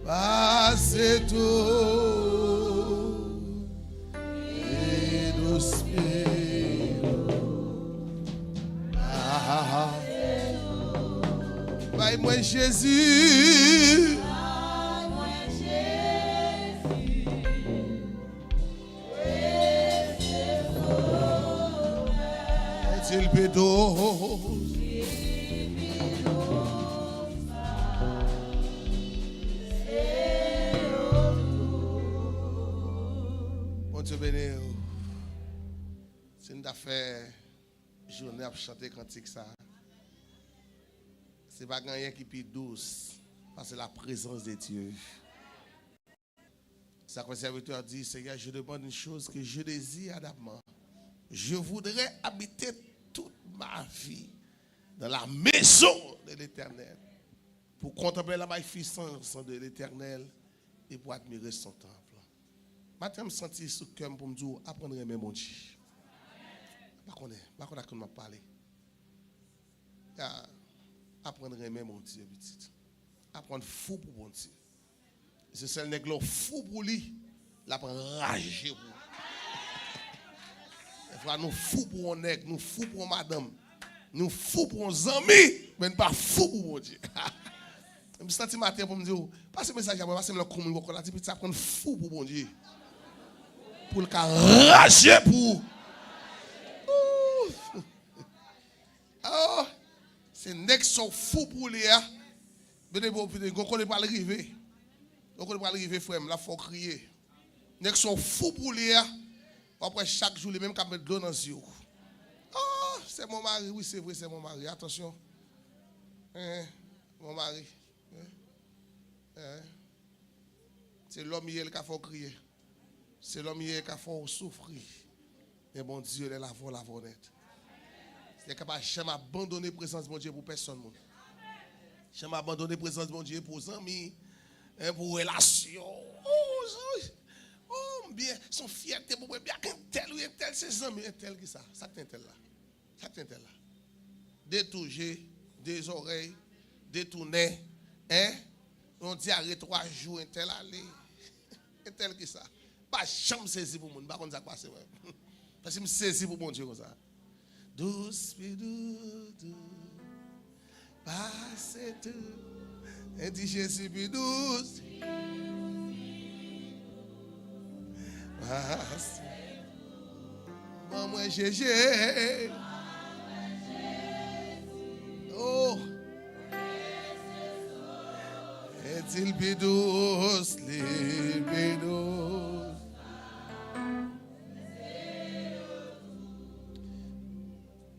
Passe tout et Bye moi Jésus. Est-il bédo? Bon Dieu béni. C'est une affaire journée à chanter cantique ça. C'est pas rien qui est plus douce, parce que c'est la présence de Dieu. Ça que le serviteur dit, Seigneur, je demande une chose que je désire ardemment. Je voudrais habiter toute ma vie dans la maison de l'Éternel, pour contempler la magnificence de l'Éternel et pour admirer son temple. Maintenant, je me sens sous le cœur pour me dire, apprendre à aimer mon Dieu. Je ne sais pas comment parler. Apprendre à aimer mon Dieu, petit. Apprendre fou pour mon Dieu. C'est celle qui est fou pour lui, la prend rage pour. Il faut nous fou pour un nègre, nous fou pour madame, nous fou pour un ami, mais pas fou pour mon Dieu. Je me sens matin pour me dire, passez le message à moi, passez le commun, on a dit, ça prend fou pour mon Dieu. Pour le cas rager pour. Oh! C'est nèg sont fou pour lui. Mais on ne connaît pas l'arrivée. On ne connaît pas l'arrivée, frère. Là, il faut crier. Nèg sont fou pour lui. Après chaque jour, les mêmes qui mettent de l'eau dans les yeux. Oh, c'est mon mari. Oui, c'est vrai, c'est mon mari. Attention. Mon mari. C'est l'homme qui a fait crier. C'est l'homme qui a fait souffrir. Et mon Dieu, il est la voix net. Il est capable de jamais abandonner la présence de mon Dieu pour personne. Jamais abandonner la présence de mon Dieu pour amis, pour relations. Oh, bien, son fierté pour bien qu'un tel ou un tel, ses amis, un tel qui ça. Ça tient tel là. Ça tient tel là. Détoucher, des oreilles, détourner, on dit arrête 3 jours, un tel aller. Un tel qui ça. Pas jamais saisi pour mon, pas comme ça passe. Parce que je me saisis pour mon Dieu comme ça. Douce, passe tout. Et dit Jésus, plus douce. Passe. Maman, Jésus. Oh. Est-il plus douce, les plus douce.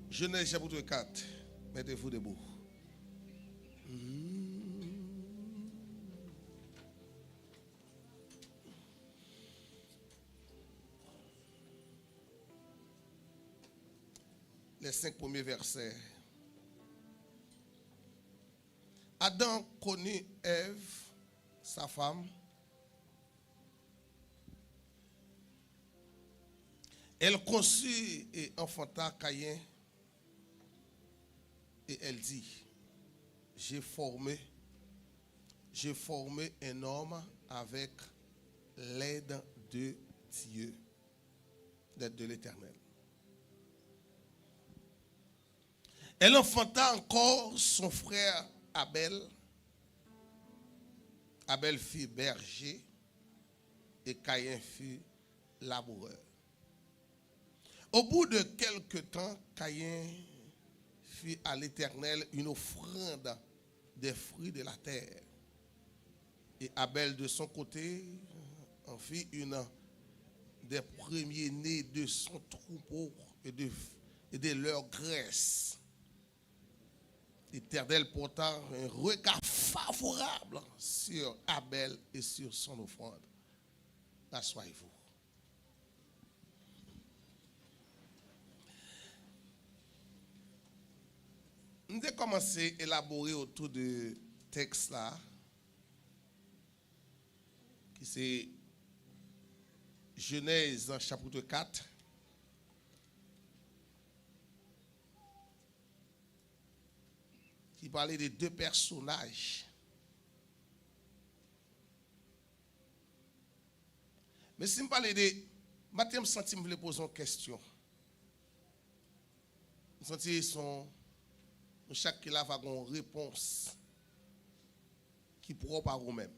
Genèse chapitre 4. Mettez-vous debout. Les 5 premiers versets. Adam connut Ève, sa femme. Elle conçut et enfanta Caïn. Et elle dit, j'ai formé un homme avec l'aide de Dieu, l'aide de l'Éternel. Elle enfanta encore son frère Abel. Abel fut berger et Caïn fut laboureur. Au bout de quelque temps, Caïn fit à l'Éternel une offrande des fruits de la terre. Et Abel de son côté en fit une des premiers-nés de son troupeau et de leur graisse. L'Éternel porta un regard favorable sur Abel et sur son offrande. Assoyez-vous. Nous avons commencé à élaborer autour de texte là, qui c'est Genèse chapitre 4. Qui parlait de 2 personnages. Mais si je parle de. Je me sens que je voulais poser une question. Je me sens que chaque qui a une réponse qui pourra par vous-même.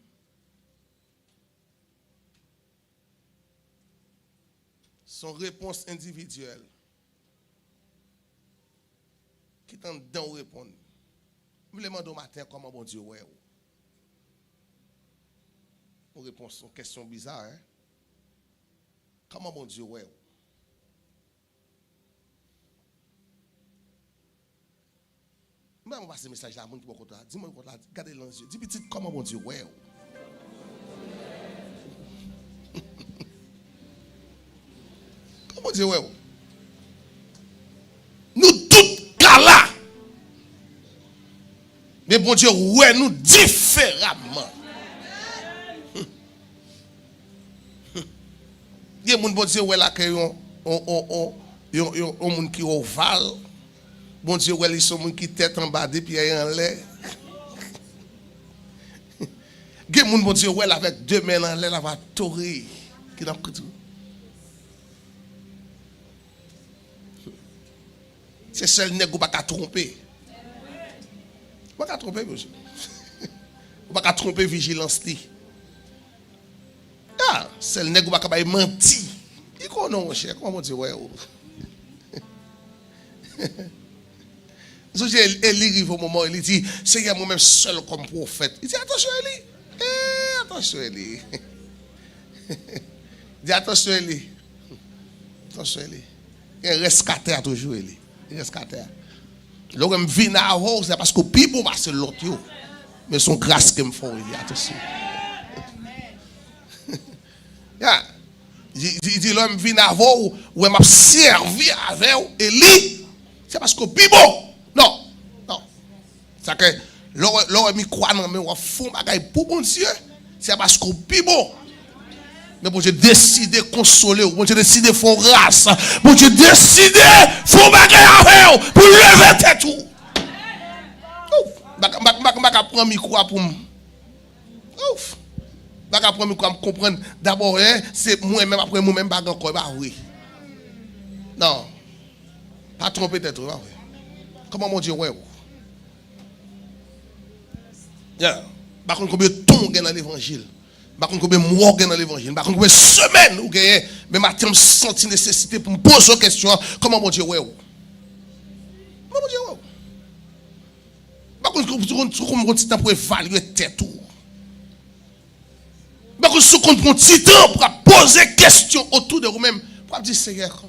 Son réponse individuelle qui est en dedans répondre. Je me demande au matin comment bon Dieu ouais. Une réponse, une question bizarre. Hein? Comment bon Dieu ouais. Je vais passer un message à mon qui est là. Dis-moi, regardez dans les yeux. Dis petit, comment bon Dieu ouais. Comment Dieu ouais. Nous tous cas là. Mais bon Dieu ouais nous différemment. Il y a des gens bon Dieu ouais là que on monde qui ovale. Bon Dieu ouais ils sont monde qui tête en bas des pieds en l'air. Il y a des gens bon Dieu ouais avec deux mains en l'air la va torer qui n'a pas tout. C'est seul nèg ou pas qu'à tromper. Pas qu'à tromper monsieur. Pas qu'à tromper vigilance li. Ah, c'est le nèg ou pas qu'à mentir. Il connaît mon cher, comment dire ouais. Élie arrive au moment où il dit Seigneur moi-même seul comme prophète. Il dit attention Élie. Attention Élie. Il dit attention Élie. Attention Élie. Il rescaté à toujours Élie. Il rescaté. Lorsque je viens à vous, c'est parce que people va c'est l'autre. Mais son grâce que me font Élie. Attention. Il dit l'homme vient à vous ou m'a servi avec Élie. C'est parce que people non. C'est que l'homme croit dans mais on font bagaille pour bon Dieu. C'est parce que people. Mais bon Dieu décide de consoler, bon Dieu décide de faire grâce, bon Dieu décide de faire bagaille avec pour lever tête tout. Baka prendre micro pour ouf. Baka prendre micro pour comprendre d'abord c'est moi même après moi même baga encore bah oui. Non. Pas tromper tête bah oui. Comment mon Dieu ouais. Yeah. Par contre combien de temps dans l'évangile? Par contre combien de mois dans l'évangile? Par contre combien de semaines ou gagne mais matin me senti nécessité pour me poser une question comment mon Dieu ouais. Comment mon Dieu ouais. Par contre comment petit temps pour évaluer tête tout. Par contre si on prend petit temps pour poser question autour de vous-même pour dire Seigneur.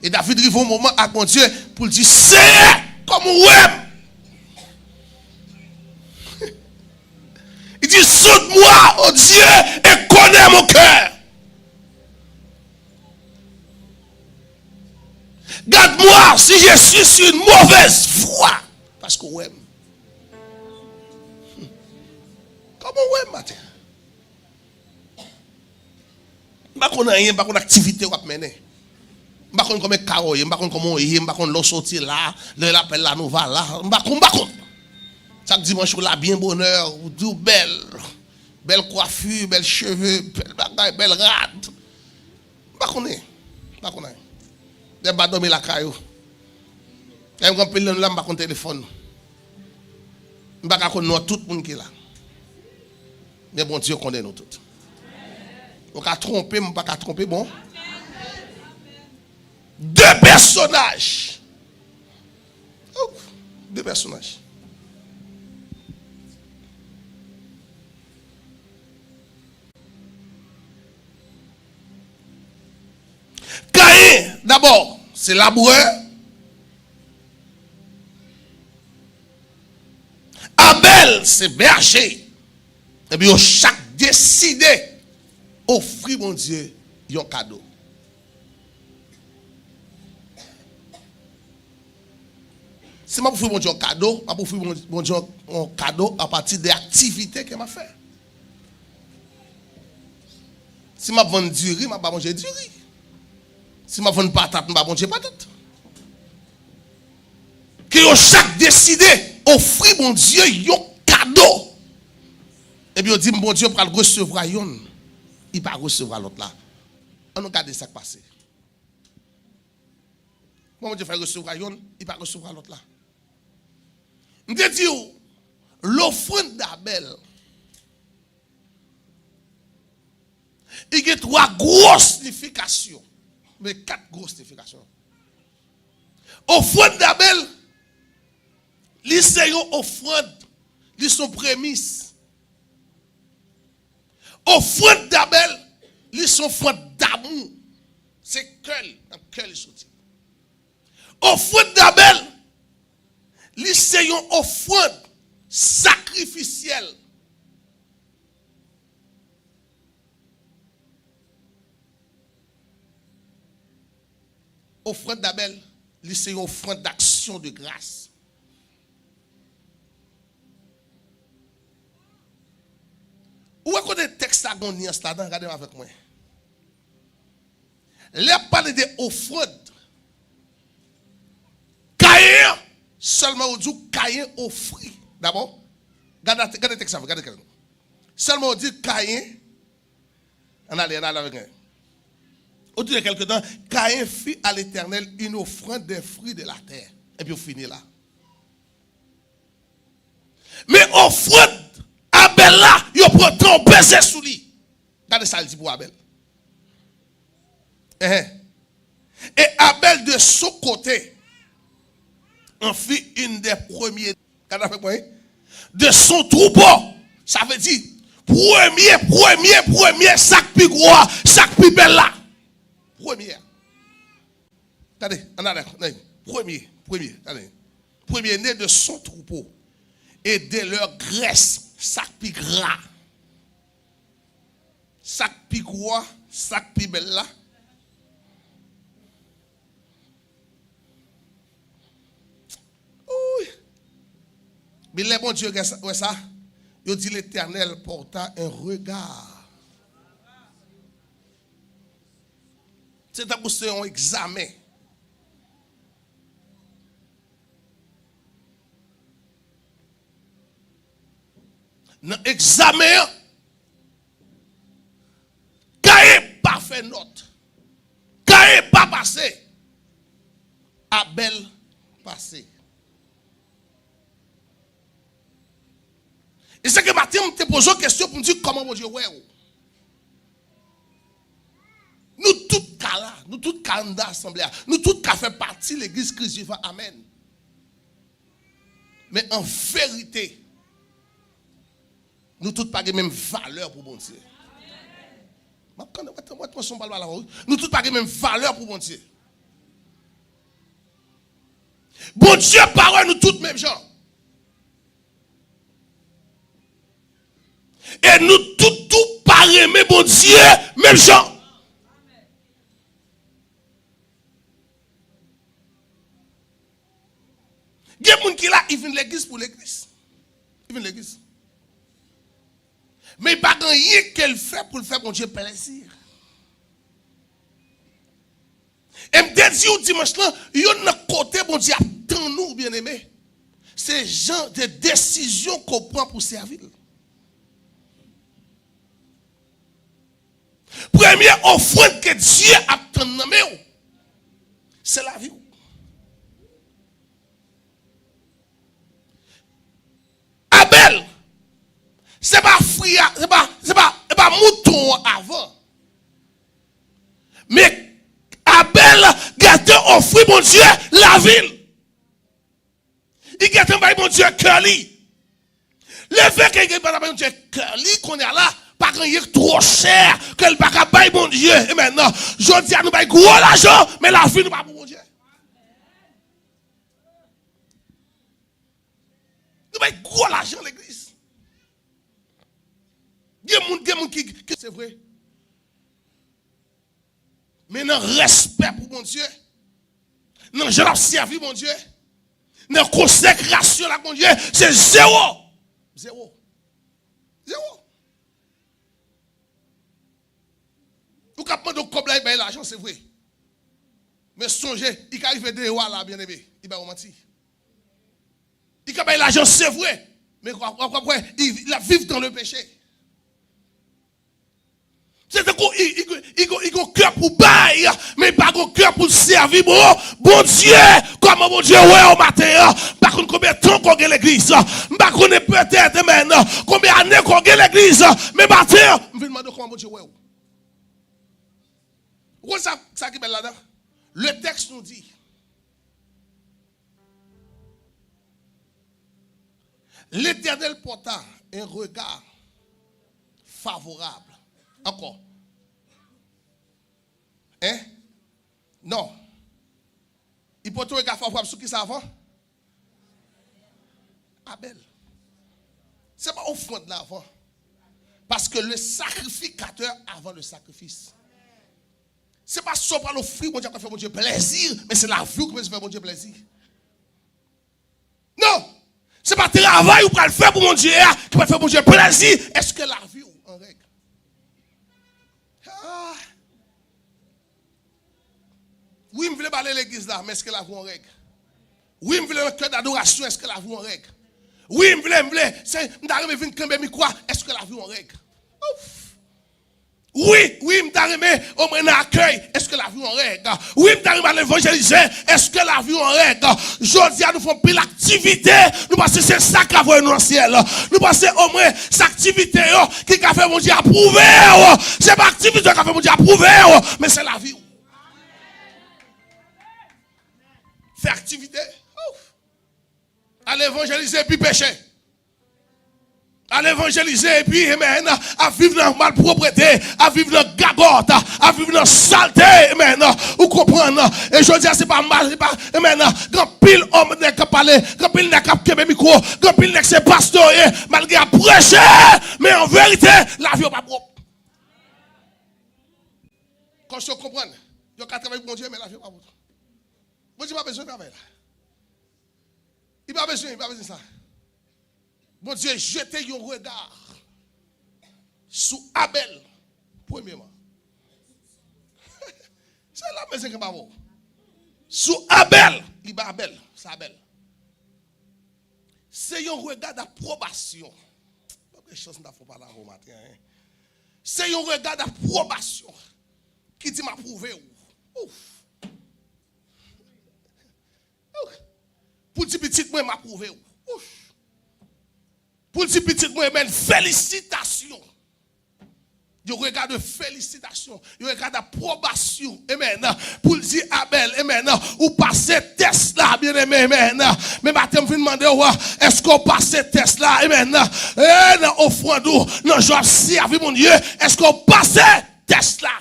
Et David arrive au moment à mon Dieu pour dire Seigneur comme ouais. Il dit, saute-moi, oh Dieu, et connais mon cœur. Garde-moi si je suis sur une mauvaise voie. Parce que ouais. Comment ouais, matin? Je ne connais rien, je ne connais activité à mener. Je ne connais comment caroyer, je ne connais comment y, je ne connais l'eau sortir là, l'appel là, nous va là. Je ne connais. Chaque dimanche, on a bien bonheur, ou tout belle coiffure, belle cheveux, belle rade. Je ne connais pas. Je ne pas dormir la caillou. Je ne connais pas téléphone. Je ne connais pas tout le monde qui est là. Mais bon Dieu connaît nous tous. On va tromper, on ne va pas tromper, bon. Deux personnages. Deux personnages. Caïn, d'abord, c'est laboureur. Abel, c'est berger. Et puis, chaque décidé offrir, mon Dieu, un cadeau. Si je offrir mon Dieu un cadeau, je offrir mon Dieu un cadeau à partir des activités qu'il m'a fait. Si je vends du riz, je vais manger du riz. Si je vends patate, je vais manger patate. Que chaque décidé offrir mon Dieu un cadeau. Et puis on dit mon Dieu pour le recevoir yon. il va recevoir l'autre là. On regarde ça qui passe. Moi, je vais recevoir yon, il va recevoir l'autre là. Je te dis, l'offrande d'Abel, il y a 3 grosses significations, mais 4 grosses significations. Offrande d'Abel, c'est une offrande, c'est son prémisse. Offrande d'Abel, c'est son offrande d'amour. C'est cœur, dans cœur il sorti. Offrande d'Abel, c'est une offrande sacrificielle. Offrande d'Abel, c'est une offrande d'action de grâce. Où est-ce que le texte a gagné là-dedans? Regardez avec moi. Les parler de offrande. Caïn, seulement on dit Caïn offrit. D'abord, regardez le texte, regardez. Seulement on dit Caïn. On allait avec moi. Au bout de quelque temps, Caïn fit à l'Éternel une offrande des fruits de la terre. Et puis on finit là. Mais offrande, Abel là, il prend ton baiser sous lui. Regardez ça, il dit pour Abel. Et Abel de son côté, en fit une des premiers. Regardez avec moi. De son troupeau. Ça veut dire, premier, sac pi gros, sac pi belle là. Première. Regardez, premier, regardez. Premier né de son troupeau. Et de leur graisse, sac pi gras. Sac pi gros, sac pi belle là. Oui. Mais les bons Dieu, ouais ça. Il dit l'Éternel porta un regard. C'est un examen. Dans l'examen, Caïn pas fait note. Caïn pas passé. Abel passé. Et c'est que Mathieu me pose une question pour me dire comment mon Dieu ouais. Nous tous cas là, nous tous cas dans l'assemblée, nous tous cas fait partie de l'église Christ vivant. Amen. Mais en vérité, nous tous pas la même valeur pour bon Dieu. Nous tous pas la même valeur pour bon Dieu. Bon Dieu parole nous tous même gens. Et nous tout pas aimer bon Dieu même gens. Il y a des gens qui là, ils viennent l'église pour l'église. Ils viennent l'église. Mais il n'y a pas rien qu'elle fait pour le faire bon Dieu plaisir. Et me dit dimanche là, il y a un côté bon Dieu attend nous bien aimés. C'est genre de décisions qu'on prend pour servir. Première offrande que Dieu attend nous, c'est la vie. Abel, c'est pas fria, c'est pas mouton avant. Mais Abel gâte offrir mon Dieu la ville. Il gâte mon Dieu cœur li. Le fait qu'il gâte mon Dieu cœur li qu'on est là, pas qu'on est trop cher que le pas bailler mon Dieu. Et maintenant, je dis à nous bailler gros l'argent, mais la vie nous pas pour mon Dieu. Nous bailler gros l'argent l'église. Il y a des gens qui c'est vrai. Mais dans respect pour mon Dieu, dans je servi mon Dieu, dans consécration à mon Dieu, c'est zéro. Zéro. Vous capable de combler l'argent, c'est vrai. Mais songez, il arrive de là, bien aimé, il va mentir. Il capable l'argent, c'est vrai. Mais il va vivre dans le péché. C'est il a un cœur pour bailler, mais pas un cœur pour servir. Bon Dieu, comment bon Dieu, ouais, au matin, par contre, combien de temps qu'on a l'église, par contre, peut-être maintenant, combien d'années qu'on a l'église, mais matin, je vais demander comment bon Dieu, ouais. Où ça qui est là-dedans? Le texte nous dit, l'Éternel porta un regard favorable. Encore. Hein? Non. Il porte un regard favorable sur qui ça avant? Abel. C'est pas offrande là avant. Parce que le sacrificateur avant le sacrifice. C'est pas ça pour l'offrir, mon Dieu, qui fait mon Dieu plaisir, mais c'est la vie qui peut faire mon Dieu plaisir. Non! C'est pas le travail ou pas le faire pour mon Dieu qui peut faire mon Dieu plaisir. Est-ce que la vie est en règle? Ah. Oui, je voulais parler l'église là, mais est-ce que la vie est en règle? Oui, je voulais un cœur d'adoration, est-ce que la vie est en règle? Oui, je voulais, c'est m'arriver venir camber mi quoi, est-ce que la vie est en règle? Ouf. Oui, je t'arrive au moins un accueil. Est-ce que la vie en règle? Oui, je t'arrive à l'évangéliser. Est-ce que la vie en règle? Jodi, nous faisons pile l'activité. Nous pensons que c'est ça qui a vu dans le ciel. Nous pensons au moins cette activité qui a fait mon Dieu approuver. C'est pas l'activité qui a fait mon Dieu approuver, mais c'est la vie. Faire activité. Aller évangéliser et puis pécher. À l'évangéliser et puis amen, à vivre dans malpropreté, à vivre dans gagote, à vivre dans saleté, amen, vous comprenez? Et je dis c'est pas mal, c'est pas amen, grand pile homme n'est qu'à parler, grand pile n'est qu'à kebe micro, grand pile n'est que c'est pasteur malgré à prêcher, mais en vérité la vie n'est pas propre. Quand je comprends, il y a qu'à travailler pour mon Dieu, mais la vie n'est pas propre. Mon Dieu n'a pas besoin de travailler là. Il n'a pas besoin de ça. Bon Dieu, jetez un regard sur Abel, premièrement. C'est là que c'est pas bon. Sur Abel, il va Abel, c'est Abel. C'est un regard d'approbation. Pas de chose n'a pas là au matin. C'est un regard d'approbation qui dit m'approuver. Ouf. Pour dire petit moi m'approuver. Ouf. Pour dire petit moi, félicitations. Il regarde de félicitations. Il regarde d'approbation. Amen. Pour dire Abel, amen. Ou passer test là, bien aimé, amen. Mais maintenant, je me demande, est-ce qu'on passe test là, amen. Et dans offrande, dans joie servir mon Dieu, est-ce qu'on passe test là?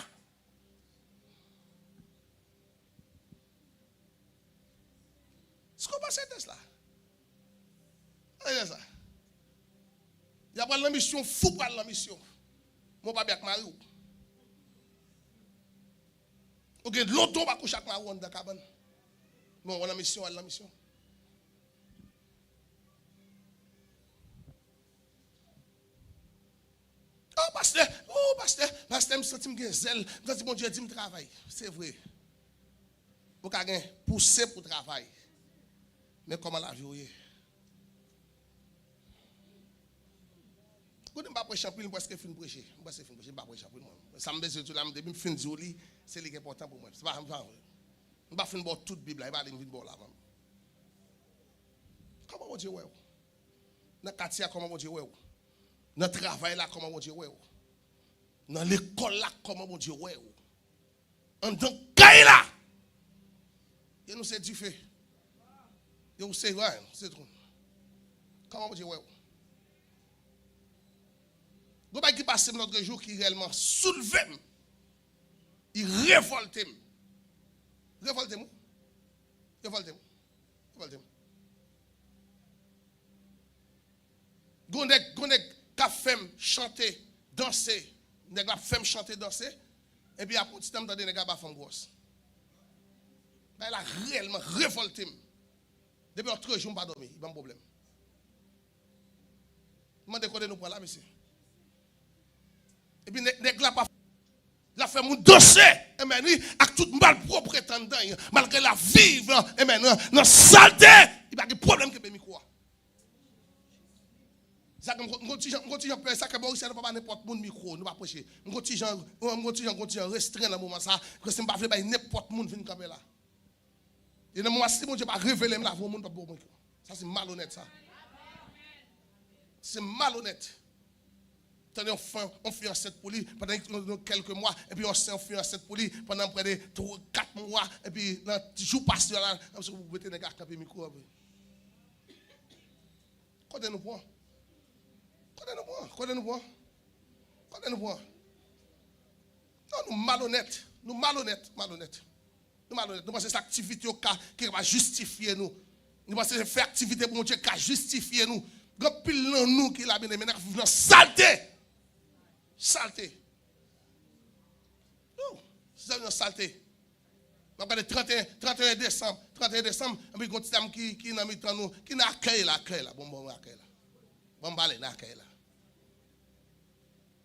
Est-ce qu'on passe test là? Regardez ça. Il y a pas la mission, fou pas la mission. Mon papa avec Marie. Ok, l'autre va coucher avec Marie dans la cabane. Mais on a la mission, elle a la mission. Oh, pasteur, je me sens que zèle. Je me dis, mon Dieu, dit, je travaille. C'est vrai. Vous avez poussé pour travail. Mais comment la vie est? Je ne vais pas prêcher plus, parce que je vais prêcher. Je ne vais pas prêcher plus. Ça me besoin de tout là, depuis que je finis de c'est ce qui est important pour moi. Je ne vais pas finir toute la Bible, je ne vais pas finir là. Comment on dit, ouais? Dans le quartier, comment on dit, ouais? Dans le travail, là, comment on dit, ouais? Dans l'école, là, comment on dit, ouais? En tant que là, et nous, c'est du fait. Et nous, c'est ouais, c'est tout. Comment on dit, ouais? Vous ne qui passe notre jour qui réellement soulevé. Il révolte. Révolte-moi. Révolte-moi. Révolte-moi. Gonek ka fait chanter, danser. Nèg la fait chanter, danser. Et puis après, si tu m'entends, nèg la femme grosse. Ben, elle a réellement révolté. Depuis 3 jours, je ne pas dormir. Il n'y a pas de problème. Je demande de nous pour là, monsieur. Et puis, nèg la pas la fait mon dossier, amen, avec toute mal propre prétendant, malgré la vive, amen, dans saleté, il n'y a pas de problème que me quoi. Ça comme on peut ça que bon ça ne pas n'importe monde micro nous pas prêcher on continue restreindre dans moment ça que c'est pas faire n'importe monde venir camper là et dans moment si mon Dieu pas révéler la voix monde pas bon ça c'est malhonnête ça c'est malhonnête tenez on fait enceinte pour lui pendant quelques mois et puis on fait enceinte pour lui pendant près de 4 mois et puis dans jour passé là vous mettez des gars camper micro quand nous point Connais-nous point. Non, nous malhonnêtes. Nous pensons que cette activité qui va justifier nous. Nous pensons que faire activité pour Dieu qui va justifier nous. Grand pile dans nous qui l'a bien aimé, nous vivons saleté. Non, c'est une saleté. On va regarder 31 décembre, et puis il qui n'a mis nous, qui n'a accueilli là. Bon, accueil là. Bon, balai, accueil là.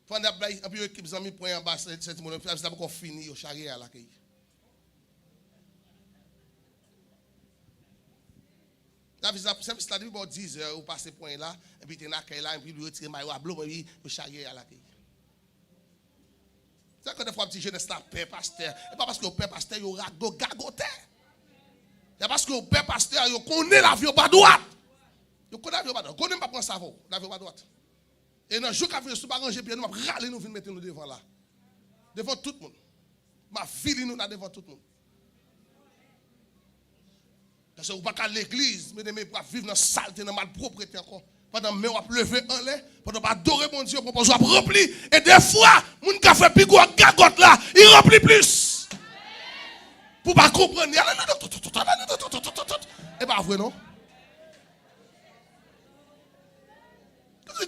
Pendant que l'équipe de amis point en bas, c'est mon frère, c'est d'abord fini au charrier à l'accueil. La service là, depuis 10 heures, vous passez point là, et puis tu es accueil là, et puis vous retirez maillot à bleu, et puis vous charrier à l'accueil. C'est que des fois, petit jeunesse là, père pasteur, et pas parce que le père pasteur, il aura gagoté. C'est parce que le père pasteur, il connaît la vie au bas droite. Il connaît la vie au bas droite. Il ne connaît pas prendre savon, la vie au bas droite. Et dans le jour qu'on a arrangé, nous allons râler, nous venons mettre nous devant là. Devant tout le monde. Ma fille, nous là devant tout le monde. Parce que vous ne pouvez pas à l'église, mais pour vivre dans la saleté, dans la malpropreté encore. Pendant que vous avez levé en l'air, pendant que vous adorez mon Dieu, pour que vous rempli. Et des fois, les gens qui ont fait pigou à gagote là, ils remplissent plus. Pour ne pas comprendre. Et pas vrai, non?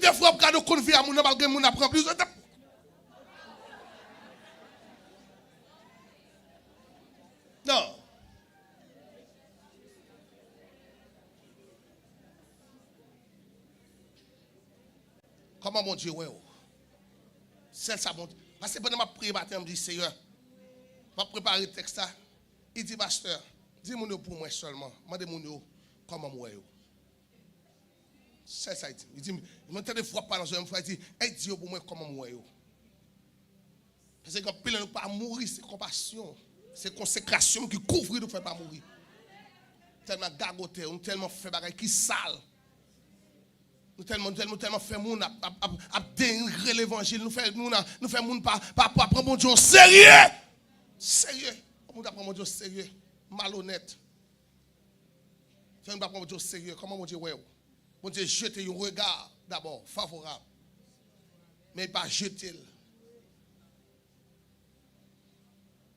Des fois, vous avez confié à mon malgré mon apprend plus. Non. Comment mon Dieu, ouais. C'est ça, mon Dieu. Parce que pendant que je prie matin, je me dis, Seigneur, je vais préparer le texte. Il dit, pasteur, dis-moi pour moi seulement. Demandez-moi comment moi. C'est ça, il dit, il m'a des fois pas dans une fois, il dit, dis pour moi comment moi. Parce que quand pile nous pas mourir, c'est compassion, c'est consécration qui couvre nous fait pas mourir. Tellement gagoté, nous tellement fait bagaille qui sale. Nous tellement fait moun à dénigrer l'évangile, nous fait moun pas prendre mon Dieu au sérieux. Sérieux. Comment prendre mon Dieu au sérieux? Malhonnête. Fait pas prendre mon Dieu au sérieux. Comment mon Dieu ouais? Mon Dieu jette un regard d'abord favorable. Mais pas jeter.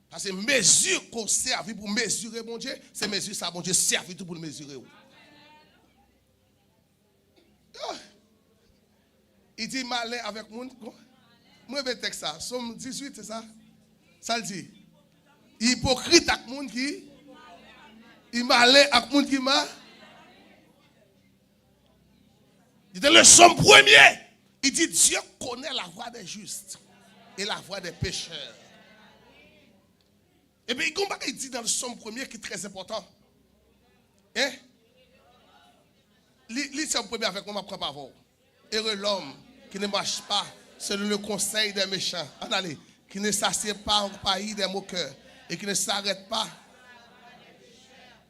Parce que mesure qu'on servi pour mesurer mon Dieu, c'est mesure ça mon Dieu servi tout pour le mesurer. Il dit malin avec moun. Moi je vais texte ça. Somme 18, c'est ça? Ça le dit. Hypocrite avec moun qui. Il malin avec moun qui m'a. Il dit le somme premier. Il dit Dieu connaît la voie des justes et la voie des pécheurs. Et puis il dit dans le somme premier qui est très important. Hein? Lisez le premier avec moi, je ne prends pas avant. Heureux l'homme qui ne marche pas selon le conseil des méchants. Allez, qui ne s'assied pas au pays des moqueurs et qui ne s'arrête pas,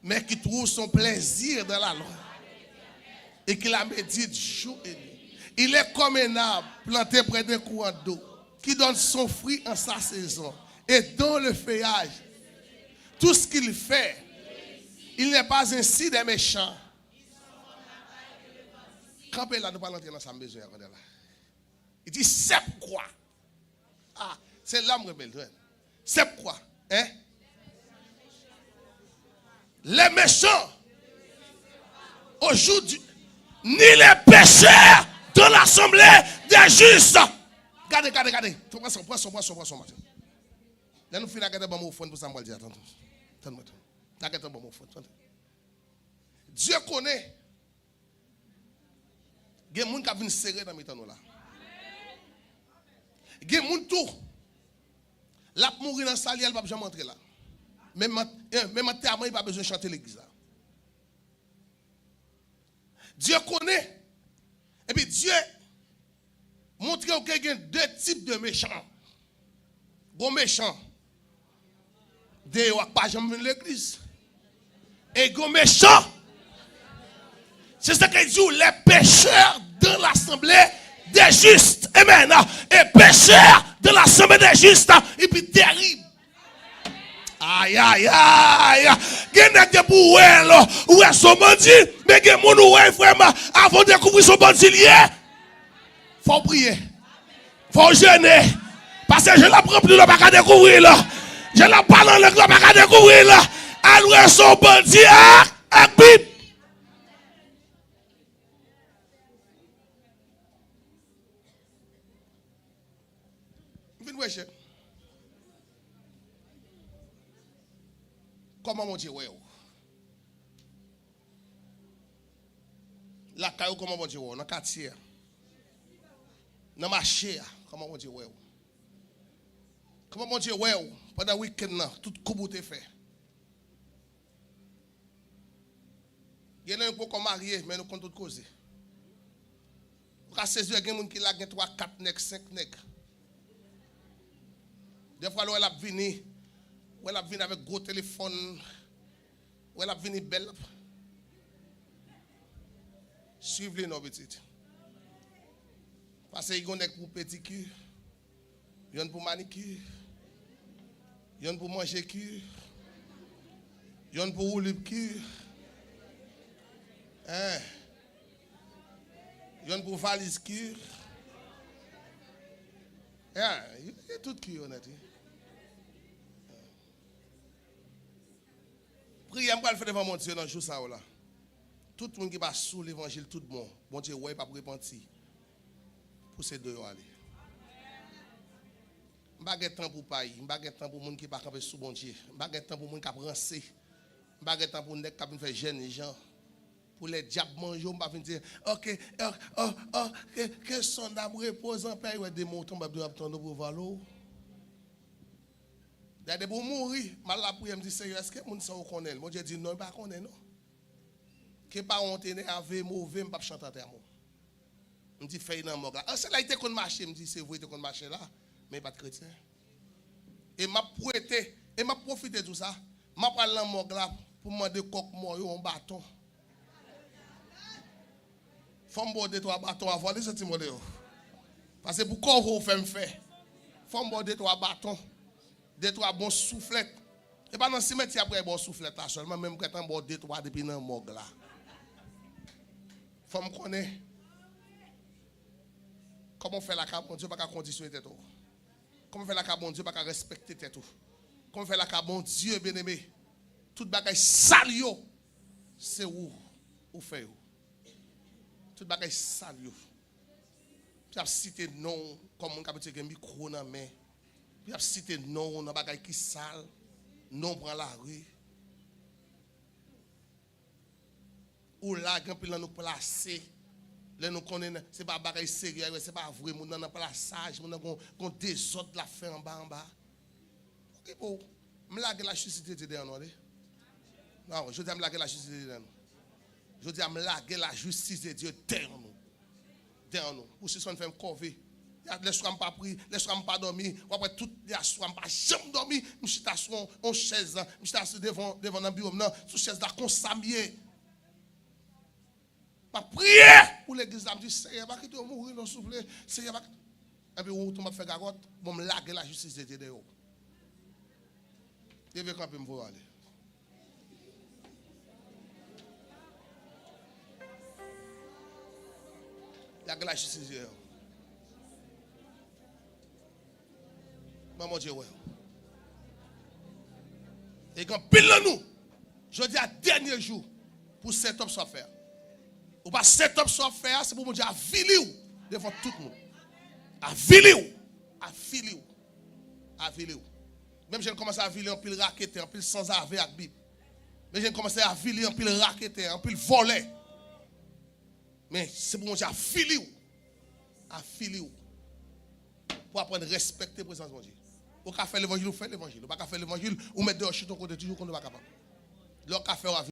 mais qui trouve son plaisir dans la loi et qui la médite jour et nuit. Il est comme un arbre planté près d'un courant d'eau qui donne son fruit en sa saison et dont le feuillage, tout ce qu'il fait, il n'est pas ainsi des méchants. Campez là, nous allons entrer dans sa maison. Il dit, c'est quoi? Ah, c'est l'âme rebelle. C'est quoi? Hein? Les méchants, aujourd'hui, ni les pécheurs de l'assemblée des justes. Regardez. Prends son. Là, nous finissons à regarder mon phone pour ça, moi, dire, attends. Dieu connaît. Il y a des gens qui viennent serrer dans mes temps là. Il y a des gens tout. La mourir dans la salle, elle ne va jamais entrer là. Même enterrement, il n'a pas besoin de chanter l'église. Dieu connaît. Et puis Dieu Montrer qu'il y a deux types de méchants. Gros méchants. Des pas jamais venir l'église. Et gros méchants. C'est ce que dit les pécheurs dans l'assemblée des justes. Amen. Et pécheurs dans l'assemblée des justes. Et puis terrible. Aïe, aïe, aïe. Gen nèg pour elle, ou est son bandit, mais gen moun ou vraiment avant de découvrir son bandit lié. Faut prier. Faut jeûner. Parce que je la prends plus, pas qu'à découvrir là. Je la parle en langue, pas qu'à découvrir là. Alors son bandit à Bible. Viens wesh. Comment mon Dieu, ouais. La caillou, comment mon Dieu, dans le quartier. Dans le marché, comment mon Dieu, ouais. Comment mon Dieu, ouais. Pendant le week-end, tout coup est fait. Il y a un peu comme marié, mais nous comptons tout causer. Quand 16 heures, il y a des gens qui ont 3, 4 nègres, 5 nègres. Des fois, elle a venu. Elle a venu avec gros téléphone. Elle a venu belle. Suivez-les, nos petites. Parce qu'il y a des pour pédicure. Il y a pour manicure. Il y a pour manger cure. Il y a pour rouler cure. Il y a pour valise cure. Il y a tout cure, honnêtement. Priez, je vais faire devant mon Dieu dans le jour ça là. Tout le monde qui va sous l'évangile, tout le monde, mon Dieu, ouais, pas pour repentir. Pour ces deux aller. Je n'ai pas de temps pour payer, je n'ai pas de temps pour les gens qui ne sont pas sous mon Dieu. Je n'ai pas de temps pour les gens qui sont brancés. Je n'ai pas de temps pour les gens qui faire jeunes gens. Pour les diables manger, je ne vais pas dire, ok, que son âme repose en paix, des moutons, je vais attendre pour voir l'eau. D'ailleurs, pour mourir, mal la prière me dit Seigneur, est-ce que mon sang connaît? Mon Dieu dit non, il pas connaît non. Que pas honte avec mauvais, me pas chanter à terre. Me dit fais dans mort là. C'est là il était qu'on marcher, me dit c'est vrai qu'on marcher là, mais pas de chrétien. Et m'a prêté et m'a profité de tout ça. M'a parlé dans mort là pour demander coq mort un bâton. Faut me border 3 bâtons avant les sentiments de. Parce que pour qu'on vous fait me faire. Faut me border 3 bâtons. 2-3 bons soufflettes. Et pas dans le cimetière après bon soufflette là seulement même quand on boit 2-3 depuis dans morgue là. Faut me connaître comment faire la carte bon Dieu pas conditionner tête. Comment faire la carte bon Dieu pas respecter tête. Comment faire la carte bon Dieu bien-aimé. Tout bagage sale yo c'est où fait yo. Tout bagage sale yo. Tu as cité non comme on capte un micro dans main. Il a cité non, on a bagay qui sale, non prend la rue. Ou là, quand nous nous placer, là nous connaissons, c'est pas bagay sérieux, c'est pas vrai, nous avons plaçage, nous avons des autres la fait en bas. Ok, bon, je lage la justice de Dieu. Non, je dis me laguer la justice de Dieu. Je dis me laguer la justice de Dieu derrière nous. Pour ce qu'on fait me cover. Les soirs pas pris, les soirs pas dormi, après tout les soirs pas jamais dormi, je suis assis en chaise, je suis assis devant un bureau là, sous chaise là consamier. Pas prier pour l'église là, me dit Seigneur, pas quitter mourir non souffler, Seigneur pas et puis on m'a fait garotte, bon me laguer la justice de Dieu. Je vais camper me voir aller. La justice de Dieu. Maman Dieu, ouais. Et quand pile nous, je dis à dernier jour, pour cet homme soit faire. Ou pas cet homme soit faire, c'est pour mon Dieu à vili devant tout le monde. À vili à vili. Même je commence à vili en pile raqueter, en pile sans arver avec Bible. Mais je commence à vili en pile raqueter, en pile voler. Mais c'est pour mon Dieu à vili. Pour apprendre à respecter la présence de Dieu. Ou qu'à faire l'évangile, ou faire l'évangile. Ou pas qu'à faire l'évangile, ou mettre dehors, je suis ton côté, toujours qu'on ne va pas capable. L'autre qu'à faire